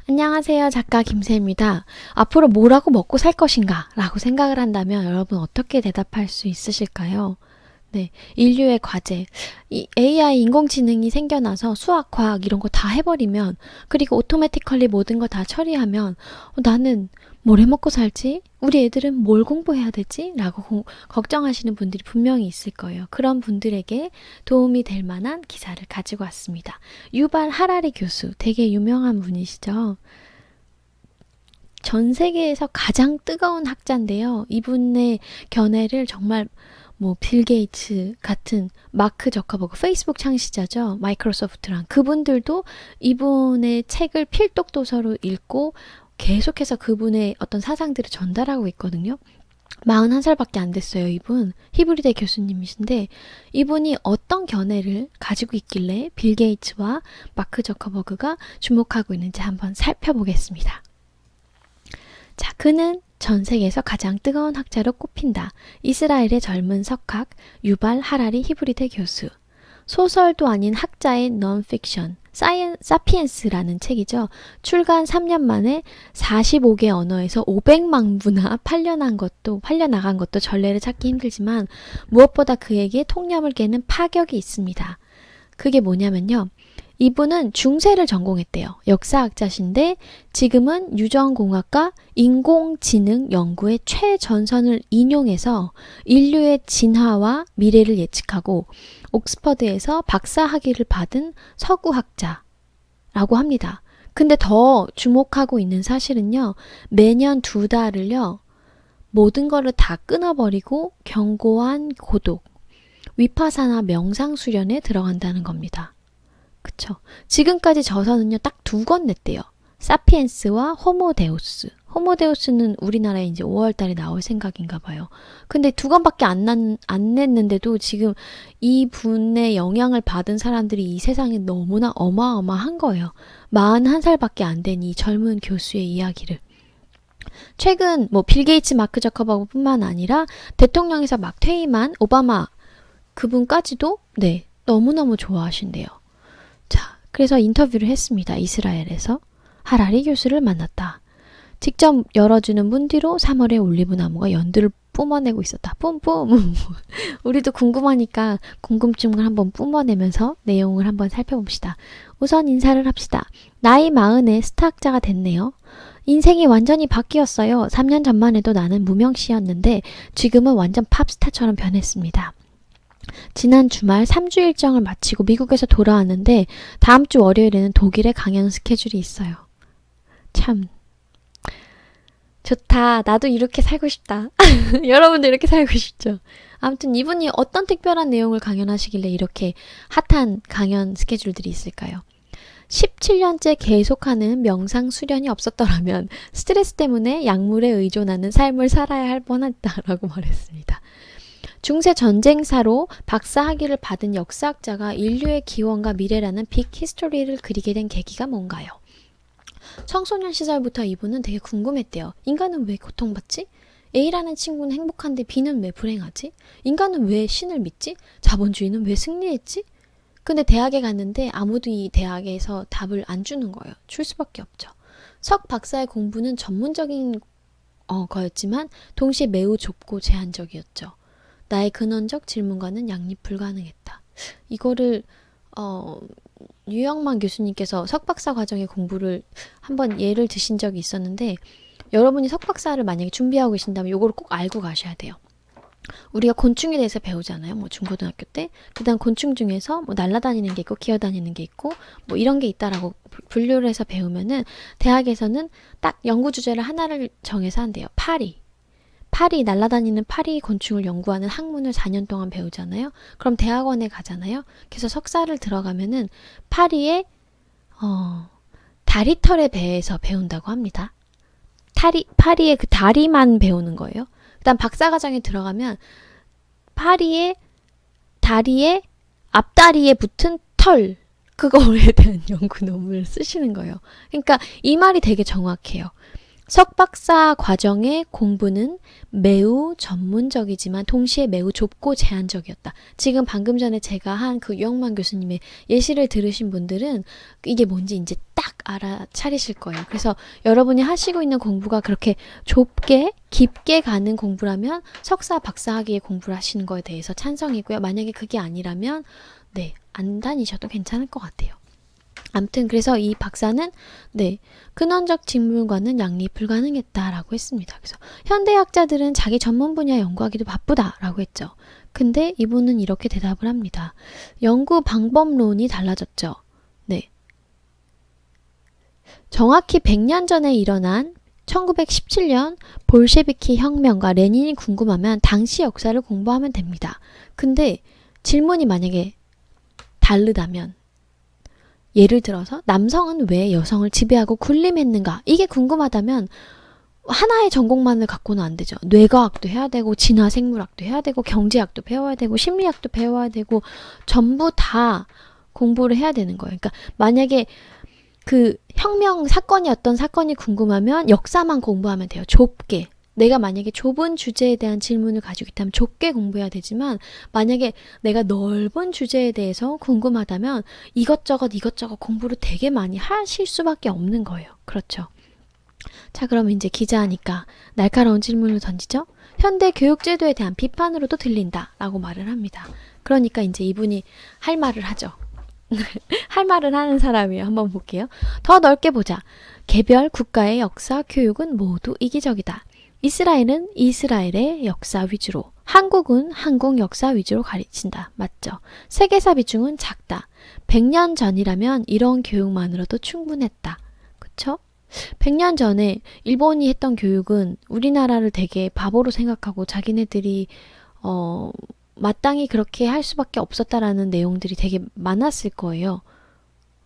안녕하세요. 작가 김새입니다. 앞으로 뭐라고 먹고 살 것인가? 라고 생각을 한다면 여러분 어떻게 대답할 수 있으실까요? 네, 인류의 과제. 이 AI 인공지능이 생겨나서 수학, 과학 이런 거 다 해버리면, 그리고 오토매티컬리 모든 거 다 처리하면, 나는 뭘 해먹고 살지? 우리 애들은 뭘 공부해야 되지? 라고 걱정하시는 분들이 분명히 있을 거예요. 그런 분들에게 도움이 될 만한 기사를 가지고 왔습니다. 유발 하라리 교수, 되게 유명한 분이시죠? 전 세계에서 가장 뜨거운 학자인데요. 이분의 견해를 정말 빌 게이츠 같은 마크 저커버그 페이스북 창시자죠. 마이크로소프트랑 그분들도 이분의 책을 필독 도서로 읽고 계속해서 그분의 어떤 사상들을 전달하고 있거든요. 41살밖에 안 됐어요, 이분. 히브리대 교수님이신데 이분이 어떤 견해를 가지고 있길래 빌 게이츠와 마크 저커버그가 주목하고 있는지 한번 살펴보겠습니다. 자, 그는 전 세계에서 가장 뜨거운 학자로 꼽힌다. 이스라엘의 젊은 석학 유발 하라리 히브리대 교수. 소설도 아닌 학자의 넌픽션 사피엔스라는 책이죠. 출간 3년 만에 45개 언어에서 500만 부나 팔려나간 것도 전례를 찾기 힘들지만 무엇보다 그에게 통념을 깨는 파격이 있습니다. 그게 뭐냐면요. 이분은 중세를 전공했대요. 역사학자신데 지금은 유전공학과 인공지능 연구의 최전선을 인용해서 인류의 진화와 미래를 예측하고 옥스퍼드에서 박사학위를 받은 서구학자라고 합니다. 근데 더 주목하고 있는 사실은요. 매년 2달을요. 모든 거를 다 끊어버리고 견고한 고독, 위파사나 명상 수련에 들어간다는 겁니다. 그쵸. 지금까지 저서는요, 딱 2권 냈대요. 사피엔스와 호모데우스. 호모데우스는 우리나라에 이제 5월 달에 나올 생각인가 봐요. 근데 2권밖에 안 냈는데도 지금 이 분의 영향을 받은 사람들이 이 세상에 너무나 어마어마한 거예요. 41살밖에 안 된 이 젊은 교수의 이야기를. 최근 빌 게이츠, 마크 저커버그 뿐만 아니라 대통령에서 막 퇴임한 오바마 그분까지도 너무너무 좋아하신대요. 자, 그래서 인터뷰를 했습니다. 이스라엘에서. 하라리 교수를 만났다. 직접 열어주는 문 뒤로 3월에 올리브나무가 연두를 뿜어내고 있었다. 뿜뿜. 우리도 궁금하니까 궁금증을 한번 뿜어내면서 내용을 한번 살펴봅시다. 우선 인사를 합시다. 나이 40에 스타학자가 됐네요. 인생이 완전히 바뀌었어요. 3년 전만 해도 나는 무명시였는데 지금은 완전 팝스타처럼 변했습니다. 지난 주말 3주 일정을 마치고 미국에서 돌아왔는데 다음 주 월요일에는 독일에 강연 스케줄이 있어요. 참 좋다. 나도 이렇게 살고 싶다. 여러분도 이렇게 살고 싶죠? 아무튼 이분이 어떤 특별한 내용을 강연하시길래 이렇게 핫한 강연 스케줄들이 있을까요? 17년째 계속하는 명상 수련이 없었더라면 스트레스 때문에 약물에 의존하는 삶을 살아야 할 뻔했다라고 말했습니다. 중세 전쟁사로 박사학위를 받은 역사학자가 인류의 기원과 미래라는 빅 히스토리를 그리게 된 계기가 뭔가요? 청소년 시절부터 이분은 되게 궁금했대요. 인간은 왜 고통받지? A라는 친구는 행복한데 B는 왜 불행하지? 인간은 왜 신을 믿지? 자본주의는 왜 승리했지? 근데 대학에 갔는데 아무도 이 대학에서 답을 안 주는 거예요. 줄 수밖에 없죠. 석 박사의 공부는 전문적인 거였지만 동시에 매우 좁고 제한적이었죠. 나의 근원적 질문과는 양립 불가능했다. 이거를 유영만 교수님께서 석박사 과정의 공부를 한번 예를 드신 적이 있었는데 여러분이 석박사를 만약에 준비하고 계신다면 이걸 꼭 알고 가셔야 돼요. 우리가 곤충에 대해서 배우잖아요. 중고등학교 때. 그 다음 곤충 중에서 날아다니는 게 있고 기어다니는 게 있고 이런 게 있다라고 분류를 해서 배우면은 대학에서는 딱 연구 주제를 하나를 정해서 한대요. 파리, 날아다니는 파리 곤충을 연구하는 학문을 4년 동안 배우잖아요. 그럼 대학원에 가잖아요. 그래서 석사를 들어가면은 파리의 다리털에 대해서 배운다고 합니다. 파리의 그 다리만 배우는 거예요. 그다음 박사과정에 들어가면 파리의 다리의 앞다리에 붙은 털 그거에 대한 연구 논문을 쓰시는 거예요. 그러니까 이 말이 되게 정확해요. 석박사 과정의 공부는 매우 전문적이지만 동시에 매우 좁고 제한적이었다. 지금 방금 전에 제가 한 그 유영만 교수님의 예시를 들으신 분들은 이게 뭔지 이제 딱 알아차리실 거예요. 그래서 여러분이 하시고 있는 공부가 그렇게 좁게 깊게 가는 공부라면 석사 박사학위의 공부를 하시는 거에 대해서 찬성이고요. 만약에 그게 아니라면 네, 안 다니셔도 괜찮을 것 같아요. 아무튼 그래서 이 박사는 네, 근원적 직물과는 양립 불가능했다라고 했습니다. 그래서 현대학자들은 자기 전문 분야 연구하기도 바쁘다라고 했죠. 근데 이분은 이렇게 대답을 합니다. 연구 방법론이 달라졌죠. 네. 정확히 100년 전에 일어난 1917년 볼셰비키 혁명과 레닌이 궁금하면 당시 역사를 공부하면 됩니다. 근데 질문이 만약에 다르다면 예를 들어서 남성은 왜 여성을 지배하고 군림했는가? 이게 궁금하다면 하나의 전공만을 갖고는 안 되죠. 뇌과학도 해야 되고 진화생물학도 해야 되고 경제학도 배워야 되고 심리학도 배워야 되고 전부 다 공부를 해야 되는 거예요. 그러니까 만약에 그 혁명 사건이 어떤 사건이 궁금하면 역사만 공부하면 돼요. 좁게. 내가 만약에 좁은 주제에 대한 질문을 가지고 있다면 좁게 공부해야 되지만 만약에 내가 넓은 주제에 대해서 궁금하다면 이것저것 공부를 되게 많이 하실 수밖에 없는 거예요. 그렇죠. 자, 그럼 이제 기자하니까 날카로운 질문을 던지죠. 현대 교육제도에 대한 비판으로도 들린다 라고 말을 합니다. 그러니까 이제 이분이 할 말을 하죠. 할 말을 하는 사람이에요. 한번 볼게요. 더 넓게 보자. 개별 국가의 역사, 교육은 모두 이기적이다. 이스라엘은 이스라엘의 역사 위주로, 한국은 한국 역사 위주로 가르친다. 맞죠? 세계사 비중은 작다. 100년 전이라면 이런 교육만으로도 충분했다. 그쵸? 100년 전에 일본이 했던 교육은 우리나라를 되게 바보로 생각하고 자기네들이 마땅히 그렇게 할 수밖에 없었다라는 내용들이 되게 많았을 거예요.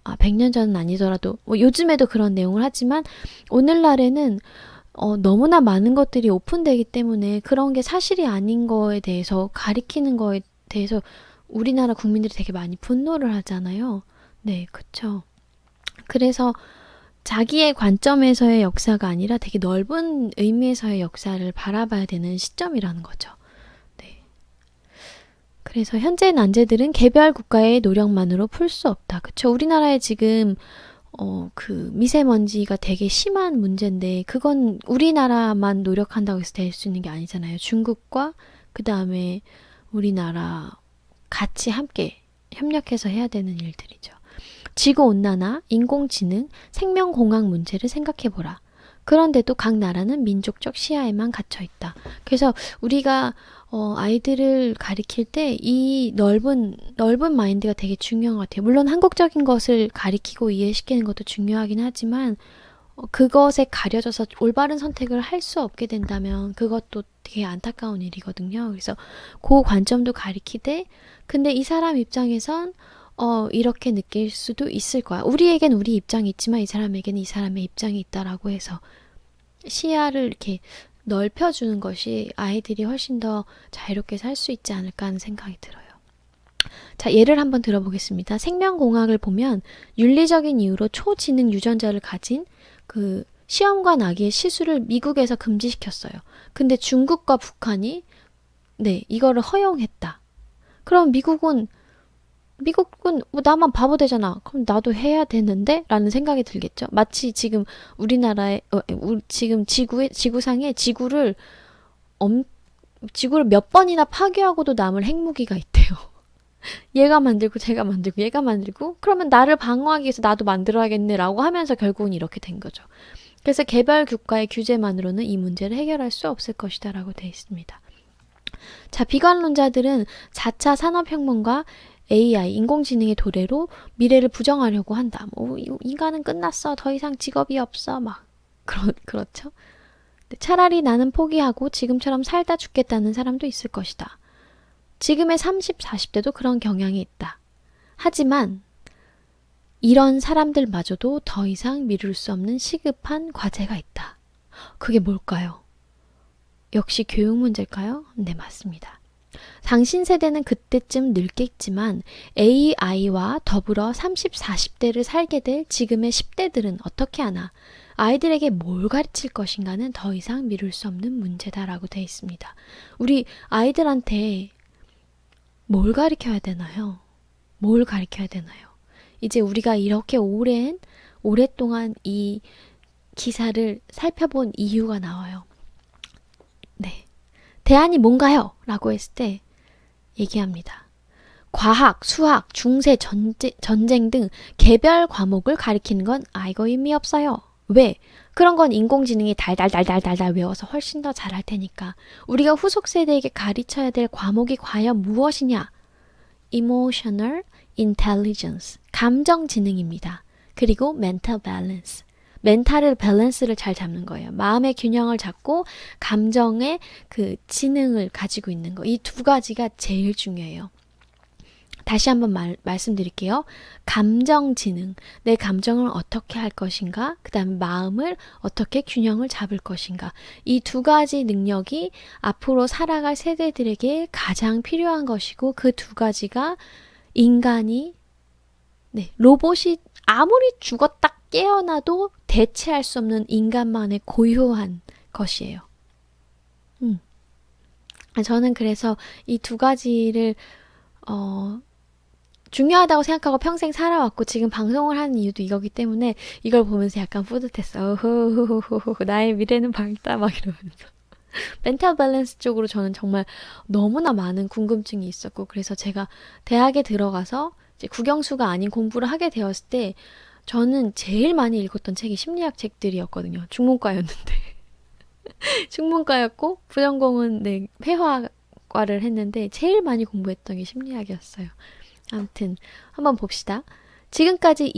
100년 전은 아니더라도 요즘에도 그런 내용을 하지만 오늘날에는 너무나 많은 것들이 오픈되기 때문에 그런 게 사실이 아닌 거에 대해서 가리키는 거에 대해서 우리나라 국민들이 되게 많이 분노를 하잖아요. 네, 그쵸. 그래서 자기의 관점에서의 역사가 아니라 되게 넓은 의미에서의 역사를 바라봐야 되는 시점이라는 거죠. 네. 그래서 현재 난제들은 개별 국가의 노력만으로 풀 수 없다. 그쵸. 우리나라에 지금 그 미세먼지가 되게 심한 문제인데 그건 우리나라만 노력한다고 해서 될 수 있는 게 아니잖아요. 중국과 그 다음에 우리나라 같이 함께 협력해서 해야 되는 일들이죠. 지구온난화, 인공지능, 생명공학 문제를 생각해보라. 그런데도 각 나라는 민족적 시야에만 갇혀있다. 그래서 우리가 아이들을 가리킬 때 이 넓은 마인드가 되게 중요한 것 같아요. 물론 한국적인 것을 가리키고 이해시키는 것도 중요하긴 하지만 그것에 가려져서 올바른 선택을 할 수 없게 된다면 그것도 되게 안타까운 일이거든요. 그래서 그 관점도 가리키되 근데 이 사람 입장에선 이렇게 느낄 수도 있을 거야. 우리에겐 우리 입장이 있지만 이 사람에게는 이 사람의 입장이 있다라고 해서 시야를 이렇게 넓혀주는 것이 아이들이 훨씬 더 자유롭게 살 수 있지 않을까 하는 생각이 들어요. 자, 예를 한번 들어보겠습니다. 생명공학을 보면 윤리적인 이유로 초지능 유전자를 가진 그 시험관 아기의 시술을 미국에서 금지시켰어요. 근데 중국과 북한이 네, 이거를 허용했다. 그럼 미국은 나만 바보 되잖아. 그럼 나도 해야 되는데? 라는 생각이 들겠죠. 마치 지금 우리나라의 지금 지구상에 지구를 몇 번이나 파괴하고도 남을 핵무기가 있대요. 얘가 만들고 제가 만들고 얘가 만들고 그러면 나를 방어하기 위해서 나도 만들어야겠네 라고 하면서 결국은 이렇게 된 거죠. 그래서 개별 국가의 규제만으로는 이 문제를 해결할 수 없을 것이다 라고 되어 있습니다. 자, 비관론자들은 4차 산업혁명과 AI, 인공지능의 도래로 미래를 부정하려고 한다. 인간은 끝났어. 더 이상 직업이 없어. 그렇죠? 차라리 나는 포기하고 지금처럼 살다 죽겠다는 사람도 있을 것이다. 지금의 30, 40대도 그런 경향이 있다. 하지만 이런 사람들마저도 더 이상 미룰 수 없는 시급한 과제가 있다. 그게 뭘까요? 역시 교육 문제일까요? 네, 맞습니다. 당신 세대는 그때쯤 늙겠지만 AI와 더불어 30, 40대를 살게 될 지금의 10대들은 어떻게 하나? 아이들에게 뭘 가르칠 것인가는 더 이상 미룰 수 없는 문제다라고 되어 있습니다. 우리 아이들한테 뭘 가르쳐야 되나요? 뭘 가르쳐야 되나요? 이제 우리가 이렇게 오랫동안 이 기사를 살펴본 이유가 나와요. 네. 대안이 뭔가요? 라고 했을 때 얘기합니다. 과학, 수학, 중세, 전쟁 등 개별 과목을 가리키는 건 아이고 의미 없어요. 왜? 그런 건 인공지능이 달달달달달달 외워서 훨씬 더 잘할 테니까. 우리가 후속 세대에게 가르쳐야 될 과목이 과연 무엇이냐? Emotional Intelligence, 감정지능입니다. 그리고 Mental Balance, 멘탈을 밸런스를 잘 잡는 거예요. 마음의 균형을 잡고 감정의 그 지능을 가지고 있는 거. 이 두 가지가 제일 중요해요. 다시 한번 말씀드릴게요. 감정지능, 내 감정을 어떻게 할 것인가, 그 다음에 마음을 어떻게 균형을 잡을 것인가. 이 두 가지 능력이 앞으로 살아갈 세대들에게 가장 필요한 것이고, 그 두 가지가 인간이, 로봇이 아무리 죽었다 깨어나도 대체할 수 없는 인간만의 고유한 것이에요. 저는 그래서 이 두 가지를 중요하다고 생각하고 평생 살아왔고 지금 방송을 하는 이유도 이거기 때문에 이걸 보면서 약간 뿌듯했어. 나의 미래는 밝다 막 이러면서. 멘탈 밸런스 쪽으로 저는 정말 너무나 많은 궁금증이 있었고 그래서 제가 대학에 들어가서 이제 국영수가 아닌 공부를 하게 되었을 때 저는 제일 많이 읽었던 책이 심리학 책들이었거든요. 중문과였는데. 중문과였고 부전공은 회화과를 했는데 제일 많이 공부했던 게 심리학이었어요. 아무튼 한번 봅시다. 지금까지는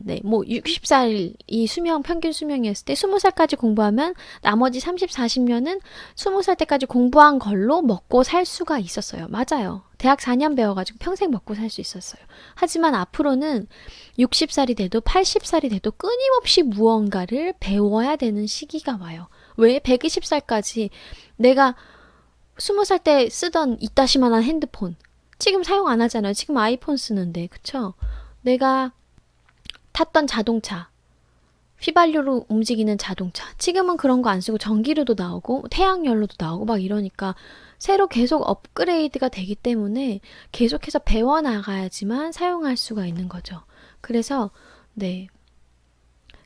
60살이 평균 수명이었을 때 20살까지 공부하면 나머지 30, 40년은 20살 때까지 공부한 걸로 먹고 살 수가 있었어요. 맞아요. 대학 4년 배워가지고 평생 먹고 살 수 있었어요. 하지만 앞으로는 60살이 돼도 80살이 돼도 끊임없이 무언가를 배워야 되는 시기가 와요. 왜? 120살까지 내가 20살 때 쓰던 이따시만한 핸드폰 지금 사용 안 하잖아요. 지금 아이폰 쓰는데, 그쵸? 내가 탔던 자동차, 휘발유로 움직이는 자동차. 지금은 그런 거 안 쓰고 전기료도 나오고 태양열로도 나오고 막 이러니까 새로 계속 업그레이드가 되기 때문에 계속해서 배워나가야지만 사용할 수가 있는 거죠. 그래서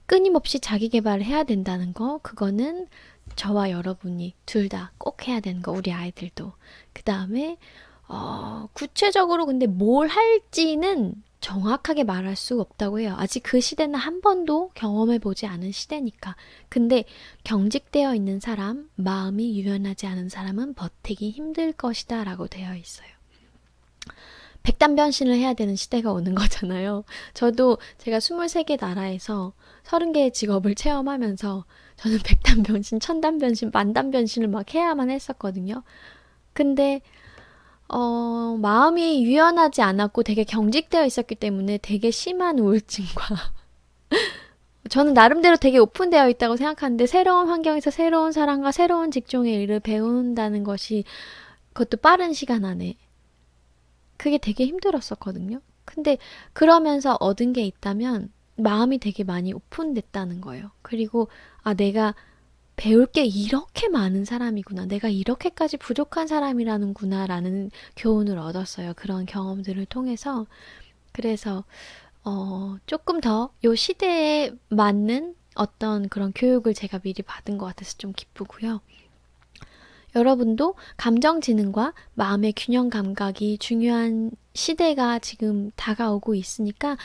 끊임없이 자기 개발을 해야 된다는 거, 그거는 저와 여러분이 둘 다 꼭 해야 되는 거, 우리 아이들도. 그 다음에 구체적으로 근데 뭘 할지는 정확하게 말할 수 없다고 해요. 아직 그 시대는 한 번도 경험해보지 않은 시대니까. 근데 경직되어 있는 사람, 마음이 유연하지 않은 사람은 버티기 힘들 것이다 라고 되어 있어요. 백단변신을 해야 되는 시대가 오는 거잖아요. 저도 제가 23개 나라에서 30개의 직업을 체험하면서 저는 백단변신, 천단변신, 만단변신을 막 해야만 했었거든요. 근데 마음이 유연하지 않았고 되게 경직되어 있었기 때문에 되게 심한 우울증과 저는 나름대로 되게 오픈되어 있다고 생각하는데 새로운 환경에서 새로운 사람과 새로운 직종의 일을 배운다는 것이 그것도 빠른 시간 안에 그게 되게 힘들었었거든요. 근데 그러면서 얻은 게 있다면 마음이 되게 많이 오픈됐다는 거예요. 그리고 내가 배울 게 이렇게 많은 사람이구나. 내가 이렇게까지 부족한 사람이라는구나 라는 교훈을 얻었어요. 그런 경험들을 통해서. 그래서 조금 더 요 시대에 맞는 어떤 그런 교육을 제가 미리 받은 것 같아서 좀 기쁘고요. 여러분도 감정지능과 마음의 균형 감각이 중요한 시대가 지금 다가오고 있으니까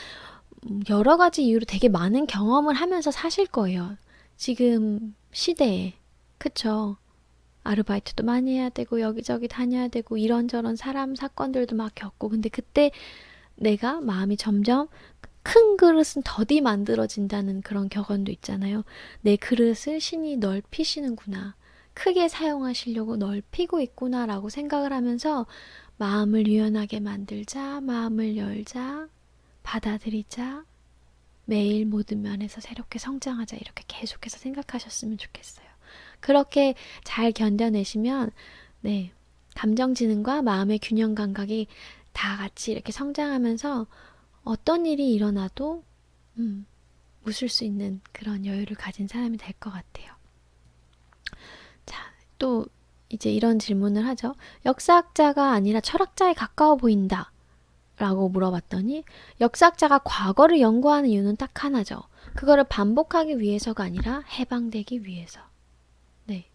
여러 가지 이유로 되게 많은 경험을 하면서 사실 거예요. 지금 시대에. 그쵸? 아르바이트도 많이 해야 되고 여기저기 다녀야 되고 이런저런 사람 사건들도 막 겪고 근데 그때 내가 마음이 점점 큰 그릇은 더디 만들어진다는 그런 격언도 있잖아요. 내 그릇을 신이 넓히시는구나. 크게 사용하시려고 넓히고 있구나라고 생각을 하면서 마음을 유연하게 만들자, 마음을 열자, 받아들이자, 매일 모든 면에서 새롭게 성장하자 이렇게 계속해서 생각하셨으면 좋겠어요. 그렇게 잘 견뎌내시면 감정지능과 마음의 균형 감각이 다 같이 이렇게 성장하면서 어떤 일이 일어나도 웃을 수 있는 그런 여유를 가진 사람이 될 것 같아요. 자, 또 이제 이런 질문을 하죠. 역사학자가 아니라 철학자에 가까워 보인다 라고 물어봤더니 역사학자가 과거를 연구하는 이유는 딱 하나죠. 그거를 반복하기 위해서가 아니라 해방되기 위해서. 네.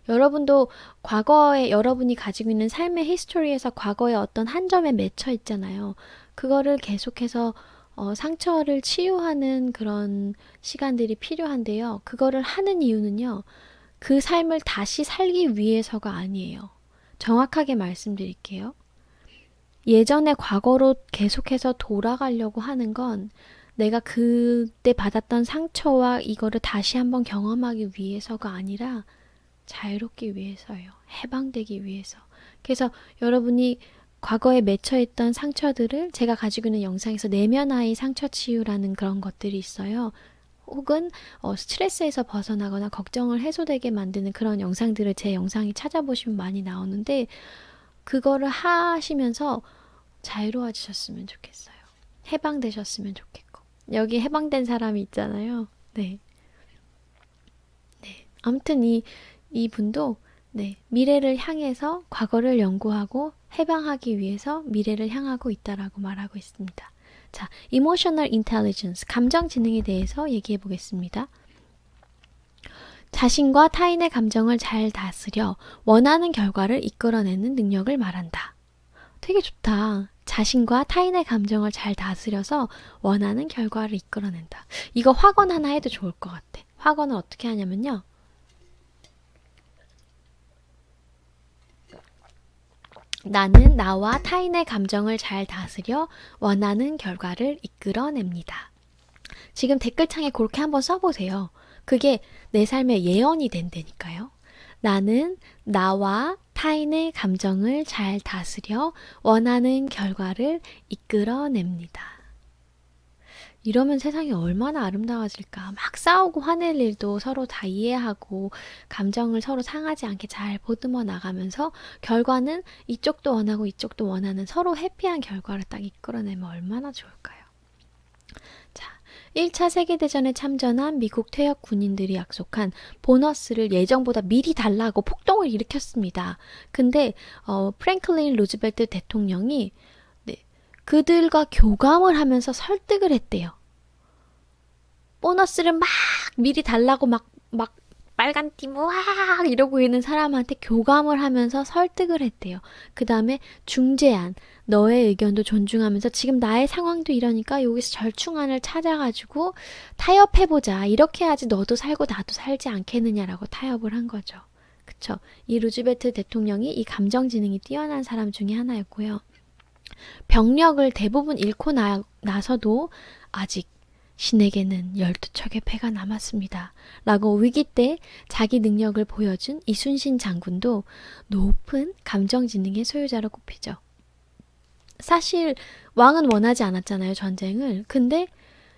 여러분도 과거에 여러분이 가지고 있는 삶의 히스토리에서 과거의 어떤 한 점에 맺혀 있잖아요. 그거를 계속해서 상처를 치유하는 그런 시간들이 필요한데요. 그거를 하는 이유는요. 그 삶을 다시 살기 위해서가 아니에요. 정확하게 말씀드릴게요. 예전의 과거로 계속해서 돌아가려고 하는 건 내가 그때 받았던 상처와 이거를 다시 한번 경험하기 위해서가 아니라 자유롭기 위해서예요. 해방되기 위해서. 그래서 여러분이 과거에 맺혀있던 상처들을 제가 가지고 있는 영상에서 내면아이 상처 치유라는 그런 것들이 있어요. 혹은 스트레스에서 벗어나거나 걱정을 해소되게 만드는 그런 영상들을 제 영상이 찾아보시면 많이 나오는데 그거를 하시면서 자유로워지셨으면 좋겠어요. 해방되셨으면 좋겠고. 여기 해방된 사람이 있잖아요. 네. 네. 아무튼 이분도 네, 미래를 향해서 과거를 연구하고 해방하기 위해서 미래를 향하고 있다라고 말하고 있습니다. 자, Emotional Intelligence, 감정 지능에 대해서 얘기해 보겠습니다. 자신과 타인의 감정을 잘 다스려 원하는 결과를 이끌어내는 능력을 말한다. 되게 좋다. 자신과 타인의 감정을 잘 다스려서 원하는 결과를 이끌어낸다. 이거 확언 하나 해도 좋을 것 같아. 확언을 어떻게 하냐면요. 나는 나와 타인의 감정을 잘 다스려 원하는 결과를 이끌어냅니다. 지금 댓글창에 그렇게 한번 써보세요. 그게 내 삶의 예언이 된다니까요. 나는 나와 타인의 감정을 잘 다스려 원하는 결과를 이끌어냅니다. 이러면 세상이 얼마나 아름다워질까. 막 싸우고 화낼 일도 서로 다 이해하고 감정을 서로 상하지 않게 잘 보듬어 나가면서 결과는 이쪽도 원하고 이쪽도 원하는 서로 해피한 결과를 딱 이끌어내면 얼마나 좋을까요? 자, 1차 세계대전에 참전한 미국 퇴역 군인들이 약속한 보너스를 예정보다 미리 달라고 폭동을 일으켰습니다. 근데 프랭클린 루즈벨트 대통령이 그들과 교감을 하면서 설득을 했대요. 보너스를 막 미리 달라고 막 빨간 띠 우악 이러고 있는 사람한테 교감을 하면서 설득을 했대요. 그 다음에 중재안, 너의 의견도 존중하면서 지금 나의 상황도 이러니까 여기서 절충안을 찾아가지고 타협해보자. 이렇게 해야지 너도 살고 나도 살지 않겠느냐라고 타협을 한 거죠. 그쵸? 이 루즈벨트 대통령이 이 감정지능이 뛰어난 사람 중에 하나였고요. 병력을 대부분 잃고 나서도 아직 신에게는 12척의 패가 남았습니다. 라고 위기 때 자기 능력을 보여준 이순신 장군도 높은 감정지능의 소유자로 꼽히죠. 사실 왕은 원하지 않았잖아요, 전쟁을. 근데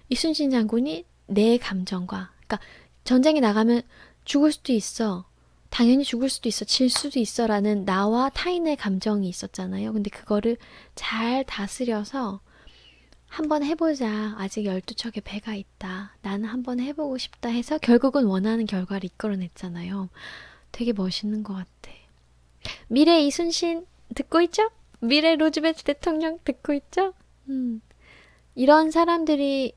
이순신 장군이 내 감정과, 그러니까 전쟁에 나가면 죽을 수도 있어. 당연히 죽을 수도 있어. 질 수도 있어. 라는 나와 타인의 감정이 있었잖아요. 근데 그거를 잘 다스려서 한번 해보자. 아직 12척의 배가 있다. 나는 한번 해보고 싶다 해서 결국은 원하는 결과를 이끌어냈잖아요. 되게 멋있는 것 같아. 미래 이순신 듣고 있죠? 미래 루즈벨트 대통령 듣고 있죠? 이런 사람들이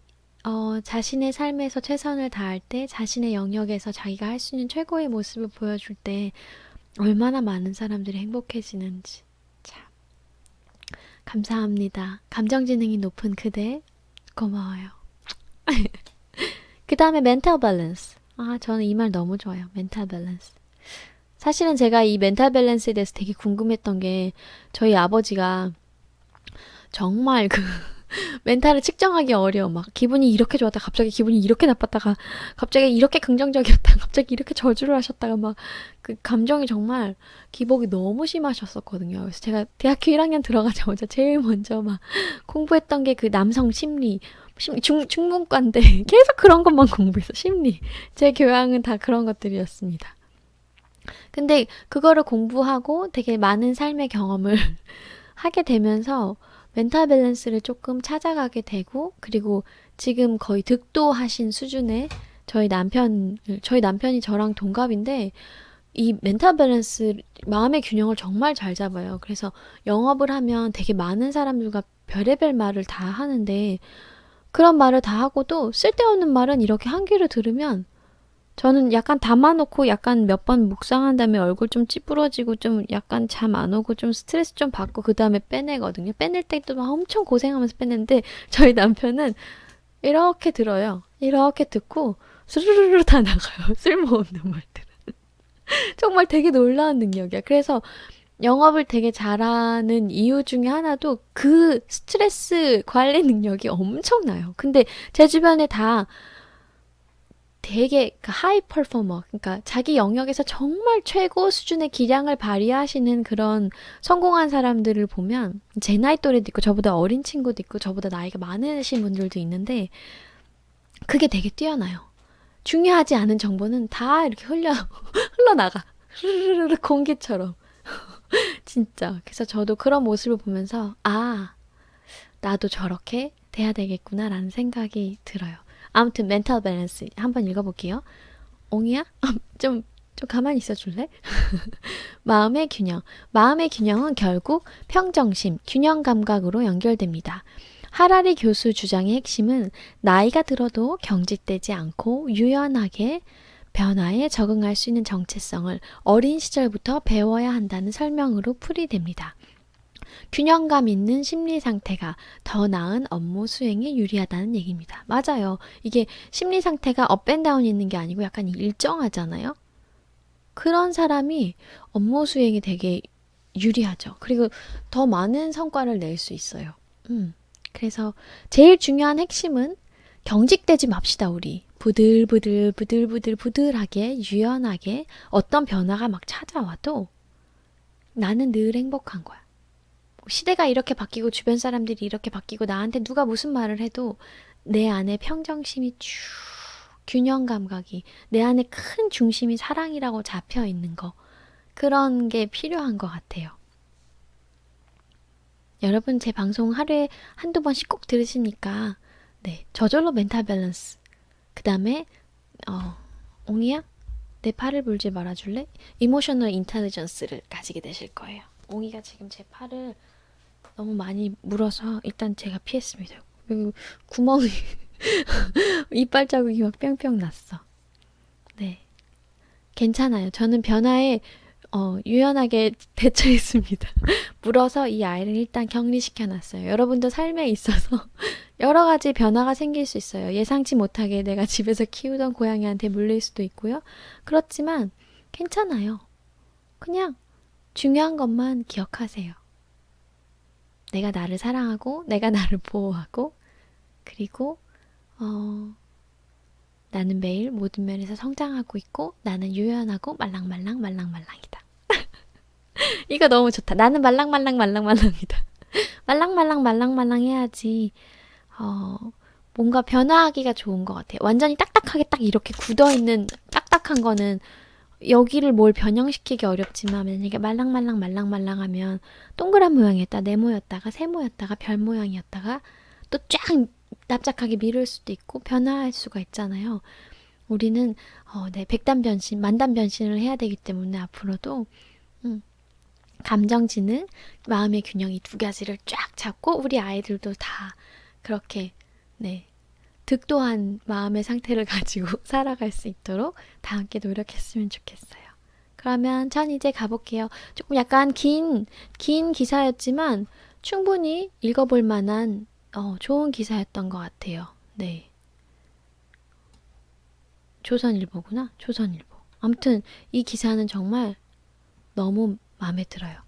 자신의 삶에서 최선을 다할 때 자신의 영역에서 자기가 할 수 있는 최고의 모습을 보여줄 때 얼마나 많은 사람들이 행복해지는지. 참 감사합니다. 감정지능이 높은 그대 고마워요. 그 다음에 멘탈 밸런스. 저는 이 말 너무 좋아요. 멘탈 밸런스. 사실은 제가 이 멘탈 밸런스에 대해서 되게 궁금했던 게 저희 아버지가 정말 멘탈을 측정하기 어려워. 막 기분이 이렇게 좋았다가 갑자기 기분이 이렇게 나빴다가 갑자기 이렇게 긍정적이었다가 갑자기 이렇게 저주를 하셨다가 막 그 감정이 정말 기복이 너무 심하셨었거든요. 그래서 제가 대학교 1학년 들어가자마자 제일 먼저 막 공부했던 게 그 남성 심리 중문과인데 계속 그런 것만 공부해서 심리. 제 교양은 다 그런 것들이었습니다. 근데 그거를 공부하고 되게 많은 삶의 경험을 하게 되면서 멘탈 밸런스를 조금 찾아가게 되고, 그리고 지금 거의 득도하신 수준의 저희 남편이 저랑 동갑인데, 이 멘탈 밸런스, 마음의 균형을 정말 잘 잡아요. 그래서 영업을 하면 되게 많은 사람들과 별의별 말을 다 하는데, 그런 말을 다 하고도 쓸데없는 말은 이렇게 한 귀로 들으면 저는 약간 담아놓고 약간 몇 번 묵상한 다음에 얼굴 좀 찌푸러지고 좀 약간 잠 안 오고 좀 스트레스 좀 받고 그 다음에 빼내거든요. 빼낼 때도 막 엄청 고생하면서 빼내는데 저희 남편은 이렇게 들어요. 이렇게 듣고 스르르르 다 나가요. 쓸모없는 말들. 정말 되게 놀라운 능력이야. 그래서 영업을 되게 잘하는 이유 중에 하나도 그 스트레스 관리 능력이 엄청나요. 근데 제 주변에 다 되게 하이 퍼포머, 그러니까 자기 영역에서 정말 최고 수준의 기량을 발휘하시는 그런 성공한 사람들을 보면 제 나이 또래도 있고 저보다 어린 친구도 있고 저보다 나이가 많으신 분들도 있는데 그게 되게 뛰어나요. 중요하지 않은 정보는 다 이렇게 흘러나가. 흐르르르 공기처럼. 진짜. 그래서 저도 그런 모습을 보면서 아, 나도 저렇게 돼야 되겠구나라는 생각이 들어요. 아무튼 멘탈 밸런스 한번 읽어볼게요. 옹이야? 좀 가만히 있어 줄래? 마음의 균형. 마음의 균형은 결국 평정심, 균형 감각으로 연결됩니다. 하라리 교수 주장의 핵심은 나이가 들어도 경직되지 않고 유연하게 변화에 적응할 수 있는 정체성을 어린 시절부터 배워야 한다는 설명으로 풀이됩니다. 균형감 있는 심리 상태가 더 나은 업무 수행에 유리하다는 얘기입니다. 맞아요. 이게 심리 상태가 업앤다운이 있는 게 아니고 약간 일정하잖아요. 그런 사람이 업무 수행에 되게 유리하죠. 그리고 더 많은 성과를 낼 수 있어요. 그래서 제일 중요한 핵심은 경직되지 맙시다, 우리. 부들부들, 부들부들, 부들하게, 유연하게 어떤 변화가 막 찾아와도 나는 늘 행복한 거야. 시대가 이렇게 바뀌고 주변 사람들이 이렇게 바뀌고 나한테 누가 무슨 말을 해도 내 안에 평정심이 쭉 균형 감각이 내 안에 큰 중심이 사랑이라고 잡혀 있는 거 그런 게 필요한 것 같아요. 여러분 제 방송 하루에 한두 번씩 꼭 들으시니까 네 저절로 멘탈 밸런스 그 다음에 옹이야? 내 팔을 물지 말아줄래? 이모셔널 인텔리전스를 가지게 되실 거예요. 옹이가 지금 제 팔을 너무 많이 물어서 일단 제가 피했습니다. 그리고 구멍이 이빨 자국이 막 뿅뿅 났어. 네, 괜찮아요. 저는 변화에 유연하게 대처했습니다. 물어서 이 아이를 일단 격리시켜 놨어요. 여러분도 삶에 있어서 여러 가지 변화가 생길 수 있어요. 예상치 못하게 내가 집에서 키우던 고양이한테 물릴 수도 있고요. 그렇지만 괜찮아요. 그냥 중요한 것만 기억하세요. 내가 나를 사랑하고 내가 나를 보호하고 그리고 나는 매일 모든 면에서 성장하고 있고 나는 유연하고 말랑말랑 말랑말랑이다. 이거 너무 좋다. 나는 말랑말랑 말랑말랑이다. 말랑말랑 말랑말랑 해야지 뭔가 변화하기가 좋은 것 같아요. 완전히 딱딱하게 딱 이렇게 굳어있는 딱딱한 거는 여기를 뭘 변형시키기 어렵지만 만약에 말랑말랑 말랑말랑하면 동그란 모양이었다 네모였다가 세모였다가 별 모양이었다가 또 쫙 납작하게 미룰 수도 있고 변화할 수가 있잖아요. 우리는 네, 백단 변신, 만단 변신을 해야 되기 때문에 앞으로도 감정지능, 마음의 균형 이 두 가지를 쫙 잡고 우리 아이들도 다 그렇게 네, 득도한 마음의 상태를 가지고 살아갈 수 있도록 다 함께 노력했으면 좋겠어요. 그러면 전 이제 가볼게요. 조금 약간 긴 기사였지만 충분히 읽어볼 만한 좋은 기사였던 것 같아요. 네. 조선일보구나. 조선일보. 아무튼 이 기사는 정말 너무 마음에 들어요.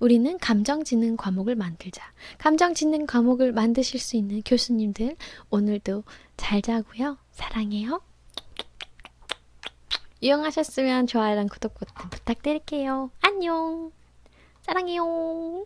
우리는 감정지능 과목을 만들자. 감정지능 과목을 만드실 수 있는 교수님들 오늘도 잘 자고요. 사랑해요. 유용하셨으면 좋아요랑 구독 버튼 부탁드릴게요. 안녕. 사랑해요.